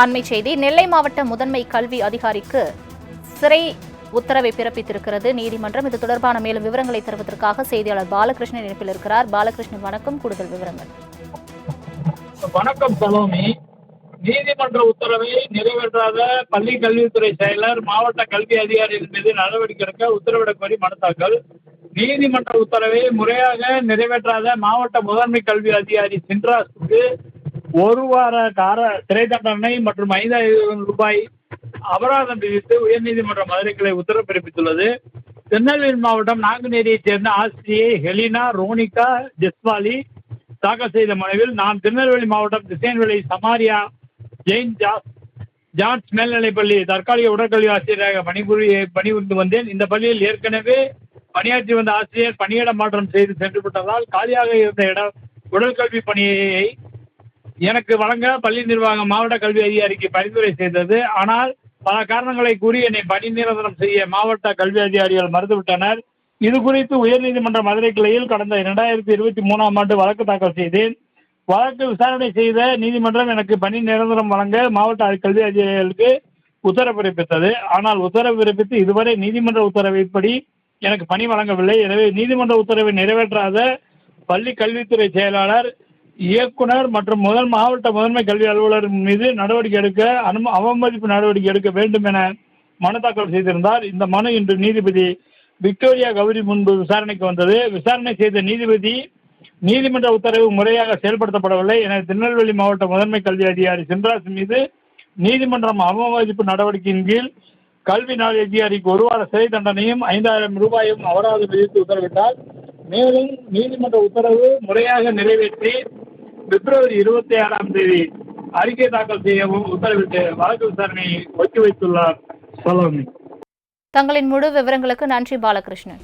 அண்மை செய்தி. நெல்லை மாவட்ட முதன்மை கல்வி அதிகாரிக்கு சிறை உத்தரவை பிறப்பித்திருக்கிறது நீதிமன்றம். இது தொடர்பான மேலும் விவரங்களை தருவதற்காக செய்தியாளர் பாலகிருஷ்ணன் இணைப்பில் இருக்கிறார். பாலகிருஷ்ணன், வணக்கம். கூடுதல் விவரங்கள். வணக்கம் சலோமி. நீதிமன்ற உத்தரவை நிறைவேற்றாத பள்ளி கல்வித்துறை செயலர் மாவட்ட கல்வி அதிகாரிகள் மீது நடவடிக்கை எடுக்க உத்தரவிடக் கோரி மனு தாக்கல். நீதிமன்ற உத்தரவை முறையாக நிறைவேற்றாத மாவட்ட முதன்மை கல்வி அதிகாரி சின்ராஸுக்கு 1 வார சிறை தண்டனை மற்றும் 5,000 ரூபாய் அபராதம் விதித்து உயர்நீதிமன்ற மதுரை கிளை உத்தரவு பிறப்பித்துள்ளது. திருநெல்வேலி மாவட்டம் நாங்குநேரியைச் சேர்ந்த ஆசிரியை ஹெலினா ரோனிகா ஜெஸ்வாலி தாக்கல் செய்த மனுவில், நான் திருநெல்வேலி மாவட்டம் திசையன்விளை சமாரியா ஜெயின் ஜான்ஸ் மேல்நிலைப்பள்ளி தற்காலிக உடற்கல்வி ஆசிரியராக பணிபுரிந்து வந்தேன். இந்த பள்ளியில் ஏற்கனவே பணியாற்றி வந்த ஆசிரியர் பணியிட மாற்றம் செய்து சென்று விட்டதால் காலியாக இருந்த உடற்கல்வி பணியை எனக்கு வழங்க பள்ளி நிர்வாகம் மாவட்ட கல்வி அதிகாரிக்கு பரிந்துரை செய்தது. ஆனால் பல காரணங்களை கூறி என்னை பணி நிரந்தரம் செய்ய மாவட்ட கல்வி அதிகாரிகள் மறுத்துவிட்டனர். இது குறித்து உயர்நீதிமன்ற மதுரை கிளையில் கடந்த 2023ஆம் ஆண்டு வழக்கு தாக்கல் செய்தேன். வழக்கு விசாரணை செய்த நீதிமன்றம் எனக்கு பணி நிரந்தரம் வழங்க மாவட்ட கல்வி அதிகாரிகளுக்கு உத்தரவு பிறப்பித்தது. ஆனால் உத்தரவு பிறப்பித்து இதுவரை நீதிமன்ற உத்தரவின்படி எனக்கு பணி வழங்கவில்லை. எனவே நீதிமன்ற உத்தரவை நிறைவேற்றாத பள்ளி கல்வித்துறை செயலாளர், இயக்குனர் மற்றும் மாவட்ட முதன்மை கல்வி அலுவலர் மீது நடவடிக்கை எடுக்க அவமதிப்பு நடவடிக்கை எடுக்க வேண்டும் என மனு தாக்கல் செய்திருந்தார். இந்த மனு இன்று நீதிபதி விக்டோரியா கௌரி முன்பு விசாரணைக்கு வந்தது. விசாரணை செய்த நீதிபதி, நீதிமன்ற உத்தரவு முறையாக செயல்படுத்தப்படவில்லை. எனவே திருநெல்வேலி மாவட்ட முதன்மை கல்வி அதிகாரி சின்ராஸ் மீது நீதிமன்றம் அவமதிப்பு நடவடிக்கையின் கீழ் கல்வி நாள் அதிகாரிக்கு 1 வார சிறை தண்டனையும் 5,000 ரூபாயும் அபராதம் விதித்து உத்தரவிட்டார். மேலும் நீதிமன்ற உத்தரவு முறையாக நிறைவேற்றி பிப்ரவரி 26ஆம் தேதி அறிக்கை தாக்கல் செய்யவும் உத்தரவிட்டு வழக்கு விசாரணையை ஒத்திவைத்துள்ளார். சலோமி. தங்களின் முழு விவரங்களுக்கு நன்றி பாலகிருஷ்ணன்.